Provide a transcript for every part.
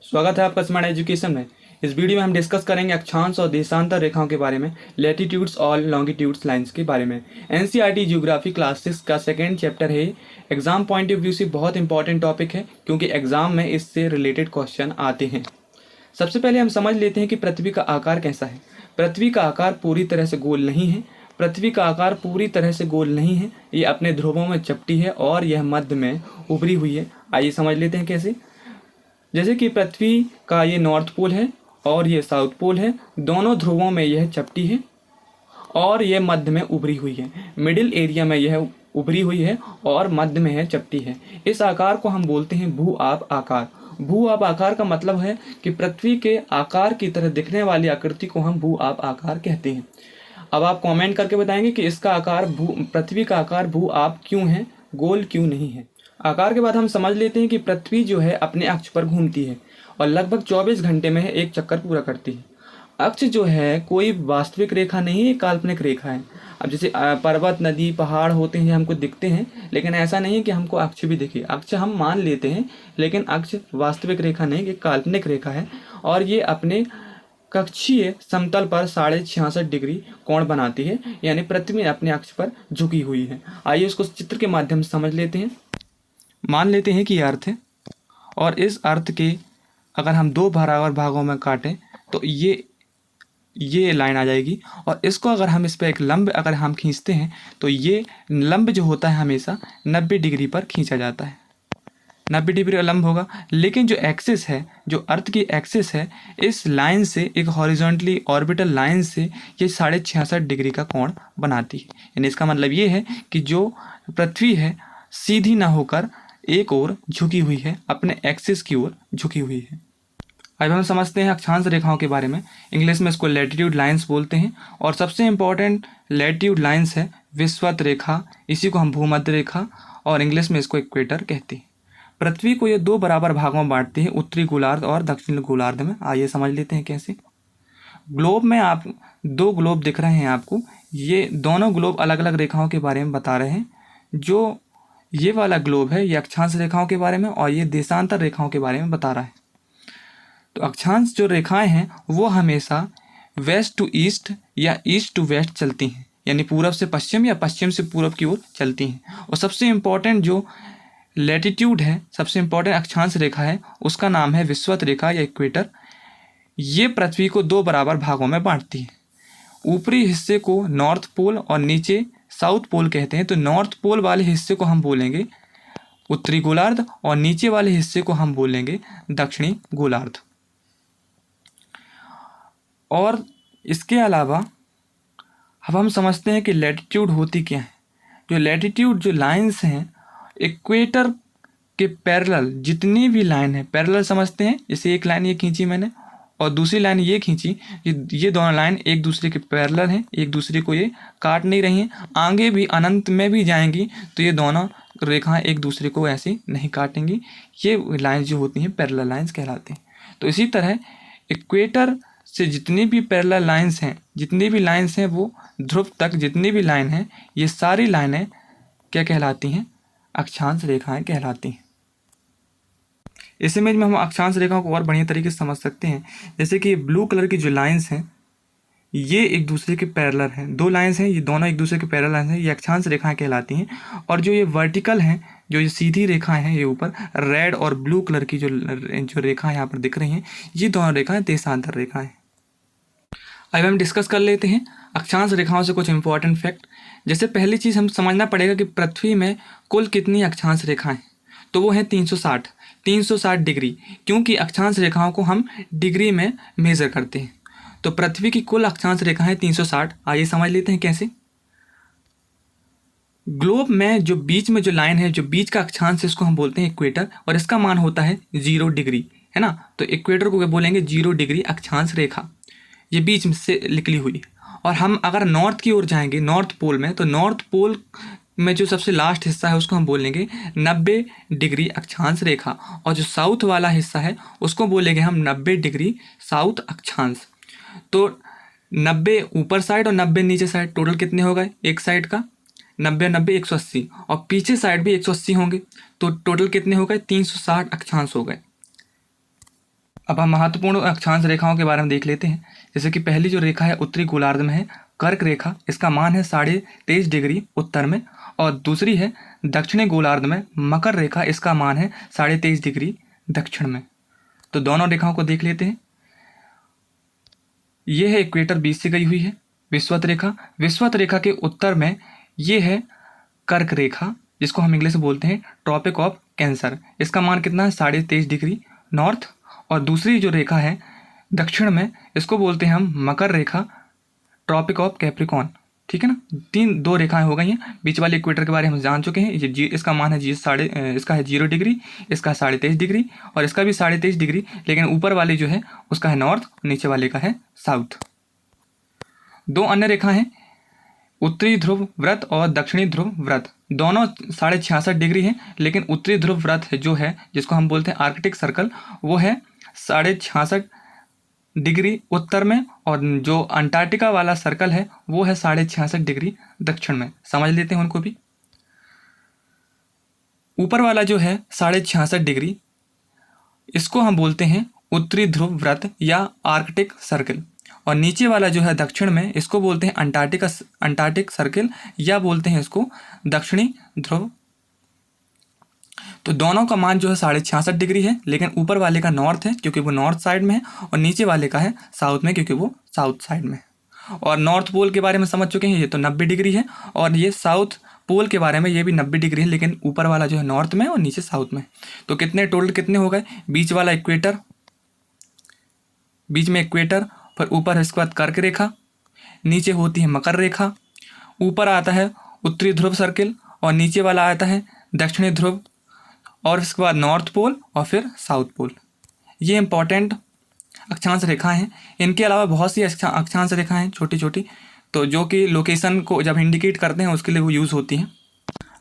स्वागत है आपका स्मार्ट एजुकेशन में। इस वीडियो में हम डिस्कस करेंगे अक्षांश और देशांतर रेखाओं के बारे में, लैटिट्यूड्स और लॉन्गिट्यूड्स लाइंस के बारे में। एनसीईआरटी ज्योग्राफी क्लास 6 का सेकेंड चैप्टर है। एग्जाम पॉइंट ऑफ व्यू से बहुत इंपॉर्टेंट टॉपिक है क्योंकि एग्जाम में इससे रिलेटेड क्वेश्चन आते हैं। सबसे पहले हम समझ लेते हैं कि पृथ्वी का आकार कैसा है। पृथ्वी का आकार पूरी तरह से गोल नहीं है। पृथ्वी का आकार पूरी तरह से गोल नहीं है। ये अपने ध्रुवों में चपटी है और यह मध्य में उभरी हुई है। आइए समझ लेते हैं कैसे। जैसे कि पृथ्वी का ये नॉर्थ पोल है और ये साउथ पोल है। दोनों ध्रुवों में यह चपटी है और यह मध्य में उभरी हुई है। मिडिल एरिया में यह उभरी हुई है और मध्य में यह चपटी है। इस आकार को हम बोलते हैं भू-आप आकार। भू-आप आकार का मतलब है कि पृथ्वी के आकार की तरह दिखने वाली आकृति को हम भू-आप आकार कहते हैं। अब आप कमेंट करके बताएंगे कि इसका आकार पृथ्वी का आकार भू-आप क्यों है, गोल क्यों नहीं है। आकार के बाद हम समझ लेते हैं कि पृथ्वी जो है अपने अक्ष पर घूमती है और लगभग 24 घंटे में एक चक्कर पूरा करती है। अक्ष जो है कोई वास्तविक रेखा नहीं है, काल्पनिक रेखा है। अब जैसे पर्वत, नदी, पहाड़ होते हैं, हमको दिखते हैं, लेकिन ऐसा नहीं है कि हमको अक्ष भी दिखे। अक्ष हम मान लेते हैं, लेकिन अक्ष वास्तविक रेखा नहीं, ये काल्पनिक रेखा है और ये अपने कक्षीय समतल पर 66.5 डिग्री कोण बनाती है, यानी पृथ्वी अपने अक्ष पर झुकी हुई है। आइए इसको चित्र के माध्यम से समझ लेते हैं। मान लेते हैं कि ये अर्थ है और इस अर्थ के अगर हम दो बराबर भागों में काटें तो ये लाइन आ जाएगी और इसको अगर हम इस पर एक लंब अगर हम खींचते हैं तो ये लंब जो होता है हमेशा 90 डिग्री पर खींचा जाता है। 90 डिग्री लंब होगा, लेकिन जो एक्सिस है, जो अर्थ की एक्सिस है, इस लाइन से एक हॉरिजॉन्टली ऑर्बिटल लाइन से ये 66.5 डिग्री का कोण बनाती है। यानी इसका मतलब ये है कि जो पृथ्वी है सीधी ना होकर एक ओर झुकी हुई है, अपने एक्सिस की ओर झुकी हुई है। अब हम समझते हैं अक्षांश रेखाओं के बारे में। इंग्लिश में इसको लैटिट्यूड लाइंस बोलते हैं और सबसे इंपॉर्टेंट लैटिट्यूड लाइंस है विषुवत रेखा, इसी को हम भूमध्य रेखा और इंग्लिश में इसको इक्वेटर कहते हैं। पृथ्वी को ये दो बराबर भागों में बांटती है, उत्तरी गोलार्ध और दक्षिणी गोलार्ध में। आइए समझ लेते हैं कैसे। ग्लोब में आप दो ग्लोब दिख रहे हैं आपको, ये दोनों ग्लोब अलग अलग रेखाओं के बारे में बता रहे हैं। जो ये वाला ग्लोब है ये अक्षांश रेखाओं के बारे में और ये देशांतर रेखाओं के बारे में बता रहा है। तो अक्षांश जो रेखाएं हैं वो हमेशा वेस्ट टू ईस्ट या ईस्ट टू वेस्ट चलती हैं, यानी पूरब से पश्चिम या पश्चिम से पूरब की ओर चलती हैं। और सबसे इम्पोर्टेंट जो लैटिट्यूड है, सबसे इम्पोर्टेंट अक्षांश रेखा है, उसका नाम है विषुवत रेखा या इक्वेटर। ये पृथ्वी को दो बराबर भागों में बांटती है। ऊपरी हिस्से को नॉर्थ पोल और नीचे साउथ पोल कहते हैं। तो नॉर्थ पोल वाले हिस्से को हम बोलेंगे उत्तरी गोलार्ध और नीचे वाले हिस्से को हम बोलेंगे दक्षिणी गोलार्ध। और इसके अलावा अब हम समझते हैं कि लैटिट्यूड होती क्या है। जो लैटिट्यूड जो लाइंस हैं, इक्वेटर के पैरेलल जितनी भी लाइन है, पैरेलल समझते हैं, जैसे एक लाइन ये खींची मैंने और दूसरी लाइन ये खींची, ये दोनों लाइन एक दूसरे के पैरेलल हैं, एक दूसरे को ये काट नहीं रही हैं। आगे भी अनंत में भी जाएंगी तो ये दोनों रेखाएं एक दूसरे को ऐसे नहीं काटेंगी। ये लाइंस जो होती हैं पैरेलल लाइंस कहलाते हैं। तो इसी तरह इक्वेटर से जितनी भी पैरेलल लाइंस हैं, जितनी भी लाइंस हैं, वो ध्रुव तक जितनी भी लाइन हैं, ये सारी लाइनें क्या कहलाती हैं? अक्षांश रेखाएं कहलाती हैं। इस इमेज में हम अक्षांश रेखाओं को और बढ़िया तरीके से समझ सकते हैं। जैसे कि ब्लू कलर की जो लाइंस हैं ये एक दूसरे के पैरेलल हैं, दो लाइंस हैं, ये दोनों एक दूसरे के पैरेलल हैं, ये अक्षांश रेखाएं कहलाती हैं। और जो ये वर्टिकल हैं, जो ये सीधी रेखाएं हैं, ये ऊपर रेड और ब्लू कलर की जो रेखाएं यहाँ पर दिख रही हैं, ये दोनों रेखाएं देशांतर रेखाएं। अब हम डिस्कस कर लेते हैं अक्षांश रेखाओं से कुछ इंपॉर्टेंट फैक्ट। जैसे पहली चीज़ हम समझना पड़ेगा कि पृथ्वी में कुल कितनी अक्षांश रेखाएं, तो वो है 360 डिग्री, क्योंकि अक्षांश रेखाओं को हम डिग्री में मेज़र करते हैं। तो पृथ्वी की कुल अक्षांश रेखाएं 360। आइए समझ लेते हैं कैसे। ग्लोब में जो बीच में जो लाइन है, जो बीच का अक्षांश है, इसको हम बोलते हैं इक्वेटर और इसका मान होता है 0 डिग्री, है ना। तो इक्वेटर को क्या बोलेंगे? 0 डिग्री अक्षांश रेखा, ये बीच में से निकली हुई है। और हम अगर नॉर्थ की ओर जाएंगे, नॉर्थ पोल में, तो नॉर्थ पोल में जो सबसे लास्ट हिस्सा है उसको हम बोलेंगे 90 डिग्री अक्षांश रेखा और जो साउथ वाला हिस्सा है उसको बोलेंगे हम 90 डिग्री साउथ अक्षांश। तो 90 ऊपर साइड और 90 नीचे साइड, टोटल कितने हो गए? एक साइड का 90 90 180 और पीछे साइड भी 180 होंगे, तो टोटल कितने हो गए? 360 अक्षांश हो गए। अब हम महत्वपूर्ण अक्षांश रेखाओं के बारे में देख लेते हैं। जैसे कि पहली जो रेखा है उत्तरी गोलार्ध में है कर्क रेखा, इसका मान है 23.5 डिग्री उत्तर में, और दूसरी है दक्षिणी गोलार्ध में मकर रेखा, इसका मान है 23.5 डिग्री दक्षिण में। तो दोनों रेखाओं को देख लेते हैं। ये है इक्वेटर बीच से गई हुई है विषुवत रेखा। विषुवत रेखा के उत्तर में ये है कर्क रेखा, जिसको हम इंग्लिश में बोलते हैं ट्रॉपिक ऑफ कैंसर, इसका मान कितना है 23.5 डिग्री नॉर्थ। और दूसरी जो रेखा है दक्षिण में, इसको बोलते हैं हम मकर रेखा, ट्रॉपिक ऑफ कैप्रिकॉन। ठीक है ना, दो रेखाएं हो गई हैं। बीच वाले इक्वेटर के बारे में हम जान चुके हैं। ये इसका मान है इसका है 0 डिग्री, इसका 23.5 डिग्री, और इसका भी 23.5 डिग्री, लेकिन ऊपर वाले जो है उसका है नॉर्थ, नीचे वाले का है साउथ। दो अन्य रेखा हैं उत्तरी ध्रुव व्रत और दक्षिणी ध्रुव व्रत, दोनों 66.5 डिग्री हैं, लेकिन उत्तरी ध्रुव व्रत जो है, जिसको हम बोलते हैं आर्कटिक सर्कल, वो है 66.5 डिग्री उत्तर में, और जो अंटार्कटिका वाला सर्कल है वो है 66.5 डिग्री दक्षिण में। समझ लेते हैं उनको भी। ऊपर वाला जो है 66.5 डिग्री, इसको हम बोलते हैं उत्तरी ध्रुव व्रत या आर्कटिक सर्कल, और नीचे वाला जो है दक्षिण में, इसको बोलते हैं अंटार्कटिक सर्कल, या बोलते हैं इसको दक्षिणी ध्रुव। तो दोनों का मान जो है 66.5 डिग्री है, लेकिन ऊपर वाले का नॉर्थ है क्योंकि वो नॉर्थ साइड में है, और नीचे वाले का है साउथ में क्योंकि वो साउथ साइड में है। और नॉर्थ पोल के बारे में समझ चुके हैं, ये तो 90 डिग्री है, और ये साउथ पोल के बारे में ये भी 90 डिग्री है, लेकिन ऊपर वाला जो है नॉर्थ में और नीचे साउथ में। तो टोटल कितने हो गए? बीच वाला इक्वेटर, बीच में इक्वेटर, फिर ऊपर है इसके बाद कर्क रेखा, नीचे होती है मकर रेखा, ऊपर आता है उत्तरी ध्रुव सर्किल, और नीचे वाला आता है दक्षिणी ध्रुव, और इसके बाद नॉर्थ पोल और फिर साउथ पोल। ये इंपॉर्टेंट अक्षांश रेखाएं हैं। इनके अलावा बहुत सी अक्षांश रेखाएं हैं छोटी छोटी, तो जो कि लोकेशन को जब इंडिकेट करते हैं उसके लिए वो यूज़ होती हैं।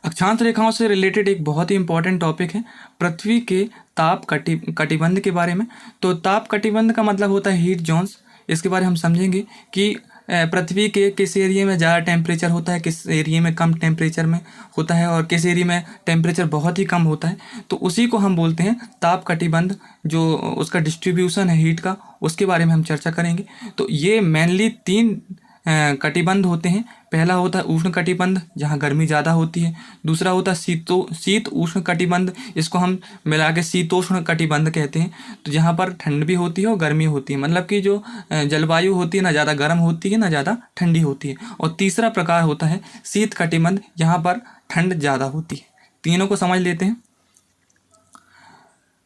अक्षांश रेखाओं से रिलेटेड एक बहुत ही इंपॉर्टेंट टॉपिक है पृथ्वी के ताप कटिबंध के बारे में। तो ताप कटिबंध का मतलब होता है हीट जोन्स। इसके बारे में हम समझेंगे कि पृथ्वी के किस एरिया में ज़्यादा टेम्परेचर होता है, किस एरिया में कम टेम्परेचर में होता है, और किस एरिया में टेम्परेचर बहुत ही कम होता है। तो उसी को हम बोलते हैं ताप कटिबंध, जो उसका डिस्ट्रीब्यूशन है हीट का, उसके बारे में हम चर्चा करेंगे। तो ये मेनली 3 कटिबंध होते हैं। पहला होता है उष्ण कटिबंध, जहाँ गर्मी ज़्यादा होती है। दूसरा होता है शीत उष्ण कटिबंध, इसको हम मिला के शीतोष्ण कटिबंध कहते हैं, तो जहाँ पर ठंड भी होती है और गर्मी होती है, मतलब कि जो जलवायु होती है ना ज़्यादा गर्म होती है ना ज़्यादा ठंडी होती है। और तीसरा प्रकार होता है शीत कटिबंध, यहाँ पर ठंड ज़्यादा होती है। तीनों को समझ लेते हैं।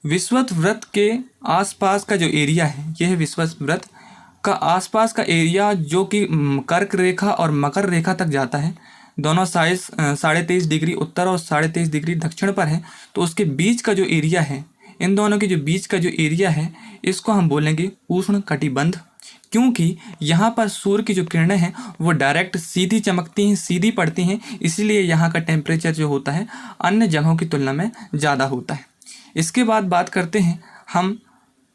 विषुवत वृत्त के आसपास का जो एरिया है, यह है विषुवत वृत्त का आसपास का एरिया, जो कि कर्क रेखा और मकर रेखा तक जाता है। दोनों साइज 23.5 डिग्री उत्तर और 23.5 डिग्री दक्षिण पर है। तो उसके बीच का जो एरिया है, इन दोनों के जो बीच का जो एरिया है, इसको हम बोलेंगे उष्ण कटिबंध, क्योंकि यहाँ पर सूर्य की जो किरणें हैं वो डायरेक्ट सीधी चमकती हैं, सीधी पड़ती हैं, इसीलिए यहाँ का टेम्परेचर जो होता है अन्य जगहों की तुलना में ज़्यादा होता है। इसके बाद बात करते हैं हम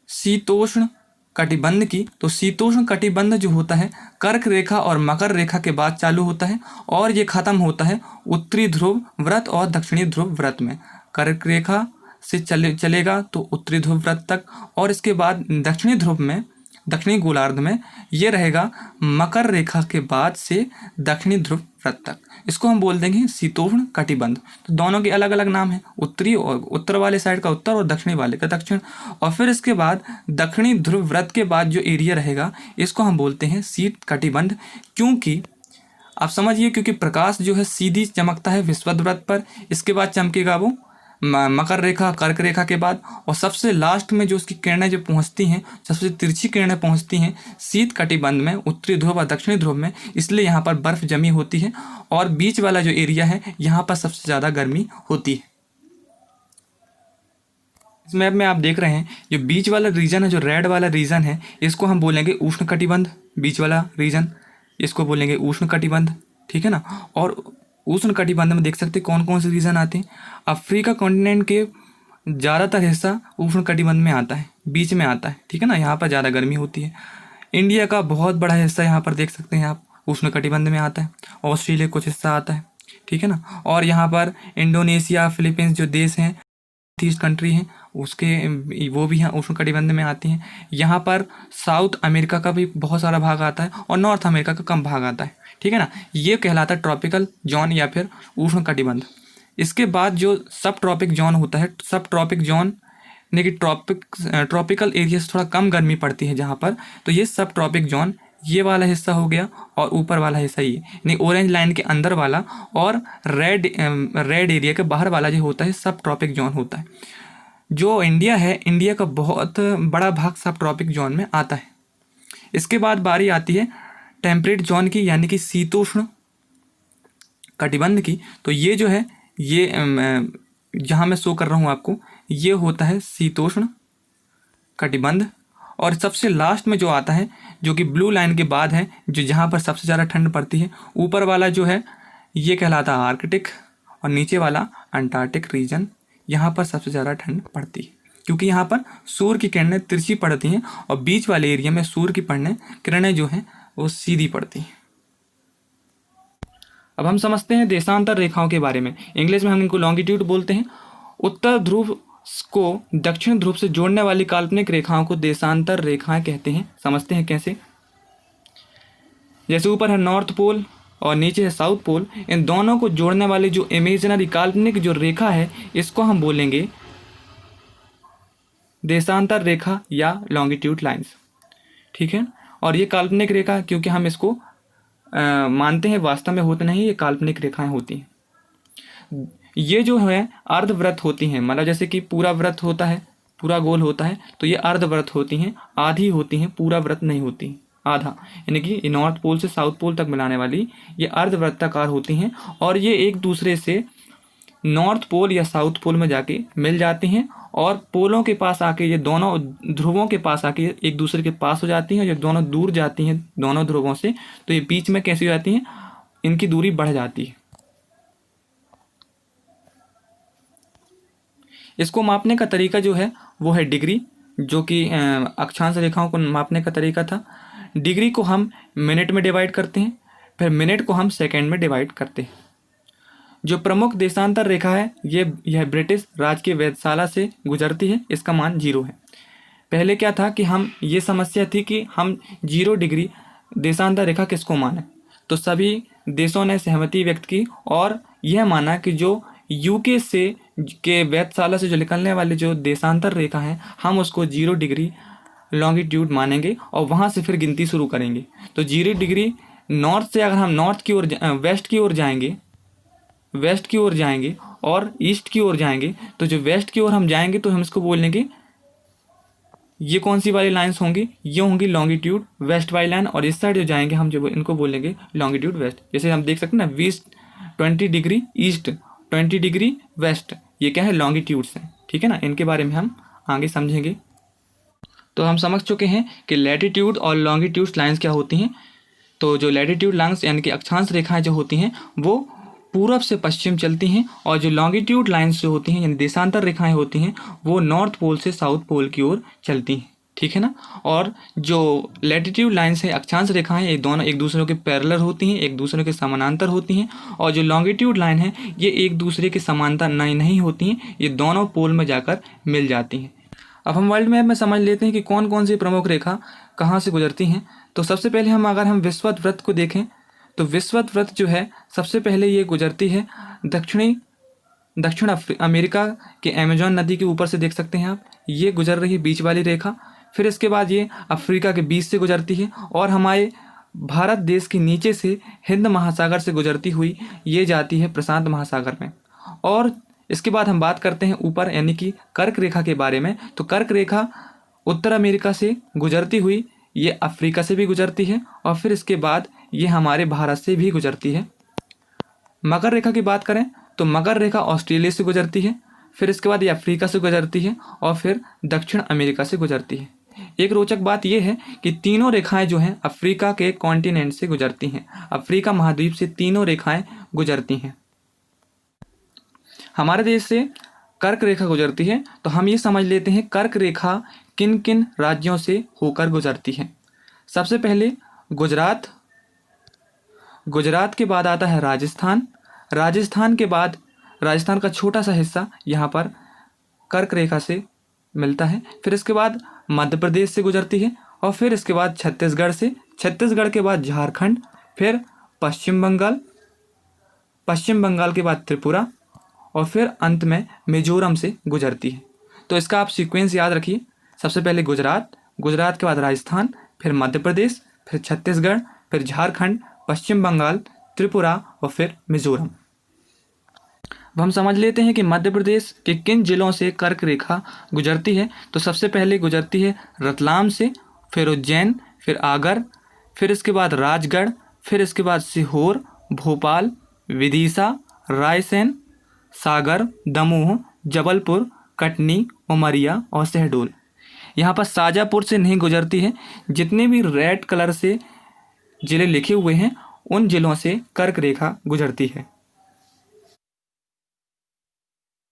शीतोष्ण कटिबंध की। तो शीतोष्ण कटिबंध जो होता है कर्क रेखा और मकर रेखा के बाद चालू होता है, और ये खत्म होता है उत्तरी ध्रुव व्रत और दक्षिणी ध्रुव व्रत में। कर्क रेखा से चलेगा तो उत्तरी ध्रुव व्रत तक, और इसके बाद दक्षिणी ध्रुव में, दक्षिणी गोलार्ध में ये रहेगा मकर रेखा के बाद से दक्षिणी ध्रुव व्रत तक। इसको हम बोल देंगे शीतोष्ण कटिबंध। तो दोनों के अलग अलग नाम हैं, उत्तरी और उत्तर वाले साइड का उत्तर और दक्षिणी वाले का दक्षिण। और फिर इसके बाद दक्षिणी ध्रुव व्रत के बाद जो एरिया रहेगा, इसको हम बोलते हैं शीत कटिबंध, क्योंकि आप समझिए, क्योंकि प्रकाश जो है सीधी चमकता है विषुवत वृत्त पर, इसके बाद चमकेगा वो मकर रेखा, कर्क रेखा के बाद, और सबसे लास्ट में जो उसकी किरणें जो पहुंचती हैं, सबसे तिरछी किरणें पहुंचती हैं शीत कटिबंध में, उत्तरी ध्रुव और दक्षिणी ध्रुव में, इसलिए यहाँ पर बर्फ जमी होती है, और बीच वाला जो एरिया है यहाँ पर सबसे ज़्यादा गर्मी होती है। इस मैप में आप देख रहे हैं जो बीच वाला रीजन है, जो रेड वाला रीजन है, इसको हम बोलेंगे उष्ण कटिबंध। बीच वाला रीजन इसको बोलेंगे उष्ण कटिबंध, ठीक है ना। और उष्ण कटिबंध में देख सकते हैं कौन कौन से रीजन आते हैं। अफ्रीका कॉन्टिनेंट के ज़्यादातर हिस्सा उष्ण कटिबंध में आता है, बीच में आता है, ठीक है ना, यहाँ पर ज़्यादा गर्मी होती है। इंडिया का बहुत बड़ा हिस्सा यहाँ पर देख सकते हैं आप, उष्ण कटिबंध में आता है। ऑस्ट्रेलिया कुछ हिस्सा आता है, ठीक है ना। और यहाँ पर इंडोनेशिया, फिलीपींस जो देश हैं ईस्ट कंट्री हैं उसके वो भी यहाँ उष्णकटिबंध में आती हैं। यहाँ पर साउथ अमेरिका का भी बहुत सारा भाग आता है और नॉर्थ अमेरिका का कम भाग आता है, ठीक है ना। ये कहलाता है ट्रॉपिकल जोन या फिर उष्णकटिबंध। इसके बाद जो सब ट्रॉपिक जोन होता है, सब ट्रॉपिक जोन यानी कि ट्रॉपिकल एरिया से थोड़ा कम गर्मी पड़ती है जहाँ पर, तो ये सब ट्रॉपिक जोन ये वाला हिस्सा हो गया और ऊपर वाला हिस्सा ये, यानी ऑरेंज लाइन के अंदर वाला और रेड एरिया के बाहर वाला जो होता है सब ट्रॉपिक जोन होता है। जो इंडिया है, इंडिया का बहुत बड़ा भाग सब ट्रॉपिक जोन में आता है। इसके बाद बारी आती है टेम्परेट जोन की, यानी कि शीतोष्ण कटिबंध की। तो ये जो है ये जहाँ मैं शो कर रहा हूँ आपको, ये होता है शीतोष्ण कटिबंध। और सबसे लास्ट में जो आता है, जो कि ब्लू लाइन के बाद है, जो जहाँ पर सबसे ज़्यादा ठंड पड़ती है, ऊपर वाला जो है ये कहलाता है आर्कटिक और नीचे वाला अंटार्कटिक रीजन। यहाँ पर सबसे ज़्यादा ठंड पड़ती है क्योंकि यहाँ पर सूर्य की किरणें तिरछी पड़ती हैं और बीच वाले एरिया में सूर्य की किरणें जो हैं वो सीधी पड़ती हैं। अब हम समझते हैं देशांतर रेखाओं के बारे में। इंग्लिश में हम इनको लॉन्गिट्यूड बोलते हैं। उत्तर ध्रुव को दक्षिण ध्रुव से जोड़ने वाली काल्पनिक रेखाओं को देशांतर रेखाएं कहते हैं। समझते हैं कैसे। जैसे ऊपर है नॉर्थ पोल और नीचे है साउथ पोल, इन दोनों को जोड़ने वाली जो इमेजिनरी काल्पनिक जो रेखा है, इसको हम बोलेंगे देशांतर रेखा या लॉन्गिट्यूड लाइंस, ठीक है। और ये काल्पनिक रेखा क्योंकि हम इसको मानते हैं, वास्तव में होते नहीं, ये काल्पनिक रेखाएं होती हैं। ये जो है अर्धवृत्त होती हैं, मतलब जैसे कि पूरा वृत्त होता है, पूरा गोल होता है, तो ये अर्धवृत्त होती हैं, आधी होती हैं, पूरा वृत्त नहीं होती, आधा, यानी कि नॉर्थ पोल से साउथ पोल तक मिलाने वाली ये अर्धवृत्ताकार होती हैं। और ये एक दूसरे से नॉर्थ पोल या साउथ पोल में जाके मिल जाती हैं और पोलों के पास आके, ये दोनों ध्रुवों के पास आके एक दूसरे के पास हो जाती हैं। जब दोनों दूर जाती हैं दोनों ध्रुवों से, तो ये बीच में कैसी हो जाती हैं, इनकी दूरी बढ़ जाती है। इसको मापने का तरीका जो है वो है डिग्री, जो कि अक्षांश रेखाओं को मापने का तरीका था। डिग्री को हम मिनट में डिवाइड करते हैं, फिर मिनट को हम सेकंड में डिवाइड करते हैं। जो प्रमुख देशांतर रेखा है यह ब्रिटिश राज की वेधशाला से गुजरती है, इसका मान 0 है। पहले क्या था कि हम ये समस्या थी कि हम 0 डिग्री देशांतर रेखा किसको माने, तो सभी देशों ने सहमति व्यक्त की और यह माना कि जो यूके से के वेधशाला से जो निकलने वाली जो देशांतर रेखा है, हम उसको 0 डिग्री लॉन्गिट्यूड मानेंगे और वहाँ से फिर गिनती शुरू करेंगे। तो 0 डिग्री नॉर्थ से अगर हम नॉर्थ की ओर वेस्ट की ओर जाएंगे और ईस्ट की ओर जाएंगे, तो जो वेस्ट की ओर हम जाएंगे तो हम इसको बोलेंगे, ये कौन सी वाली लाइंस होंगी, ये होंगी लॉन्गिट्यूड वेस्ट वाली लाइन। और इस साइड जो जाएंगे हम जो इनको बोलेंगे लॉन्गिट्यूड वेस्ट। जैसे हम देख सकते हैं ना, west 20 degree east, 20 degree west, ये क्या है, लॉन्गिट्यूड्स हैं, ठीक है ना। इनके बारे में हम आगे समझेंगे। तो हम समझ चुके हैं कि लैटिट्यूड और लॉन्गिट्यूड लाइंस क्या होती हैं। तो जो लैटिट्यूड लाइंस यानी कि अक्षांश रेखाएं जो होती हैं वो पूरब से पश्चिम चलती हैं, और जो लॉन्गिट्यूड लाइंस जो होती हैं यानी देशांतर रेखाएं होती हैं वो नॉर्थ पोल से साउथ पोल की ओर चलती हैं, ठीक है ना। और जो लैटिट्यूड लाइंस है, अक्षांश रेखाएं, ये दोनों एक दूसरे के पैरेलल होती हैं, एक दूसरे के समानांतर होती हैं। और जो लॉन्गिट्यूड लाइन है ये एक दूसरे के समांतर नहीं होती हैं, ये दोनों पोल में जाकर मिल जाती हैं। अब हम वर्ल्ड मैप में समझ लेते हैं कि कौन कौन सी प्रमुख रेखा कहाँ से गुजरती हैं। तो सबसे पहले अगर हम विषुवत वृत्त को देखें, तो विषुवत वृत्त जो है सबसे पहले ये गुजरती है दक्षिण अमेरिका के अमेजॉन नदी के ऊपर से, देख सकते हैं आप, ये गुजर रही है बीच वाली रेखा। फिर इसके बाद ये अफ्रीका के बीच से गुजरती है और हमारे भारत देश के नीचे से हिंद महासागर से गुजरती हुई ये जाती है प्रशांत महासागर में। और इसके बाद हम बात करते हैं ऊपर यानी कि कर्क रेखा के बारे में। तो कर्क रेखा उत्तर अमेरिका से गुजरती हुई ये अफ्रीका से भी गुजरती है और फिर इसके बाद ये हमारे भारत से भी गुजरती है। मकर रेखा की बात करें तो मकर रेखा ऑस्ट्रेलिया से गुजरती है, फिर इसके बाद ये अफ्रीका से गुजरती है और फिर दक्षिण अमेरिका से गुजरती है। एक रोचक बात यह है कि तीनों रेखाएं जो हैं अफ्रीका के कॉन्टिनेंट से गुजरती हैं, अफ्रीका महाद्वीप से तीनों रेखाएं गुजरती हैं। हमारे देश से कर्क रेखा गुजरती है, तो हम ये समझ लेते हैं कर्क रेखा किन किन राज्यों से होकर गुजरती है। सबसे पहले गुजरात के बाद आता है राजस्थान के बाद राजस्थान का छोटा सा हिस्सा यहाँ पर कर्क रेखा से मिलता है। फिर इसके बाद मध्य प्रदेश से गुजरती है और फिर इसके बाद छत्तीसगढ़ से, छत्तीसगढ़ के बाद झारखंड, फिर पश्चिम बंगाल, पश्चिम बंगाल के बाद त्रिपुरा और फिर अंत में मिजोरम से गुजरती है। तो इसका आप सीक्वेंस याद रखिए। सबसे पहले गुजरात, गुजरात के बाद राजस्थान, फिर मध्य प्रदेश, फिर छत्तीसगढ़, फिर झारखंड, पश्चिम बंगाल, त्रिपुरा और फिर मिजोरम। अब हम समझ लेते हैं कि मध्य प्रदेश के किन जिलों से कर्क रेखा गुजरती है। तो सबसे पहले गुजरती है रतलाम से, फिर उज्जैन, फिर आगर, फिर इसके बाद राजगढ़, फिर इसके बाद सीहोर, भोपाल, विदिशा, रायसेन, सागर, दमोह, जबलपुर, कटनी, उमरिया और शहडोल। यहाँ पर शाजापुर से नहीं गुजरती है। जितने भी रेड कलर से जिले लिखे हुए हैं उन जिलों से कर्क रेखा गुजरती है।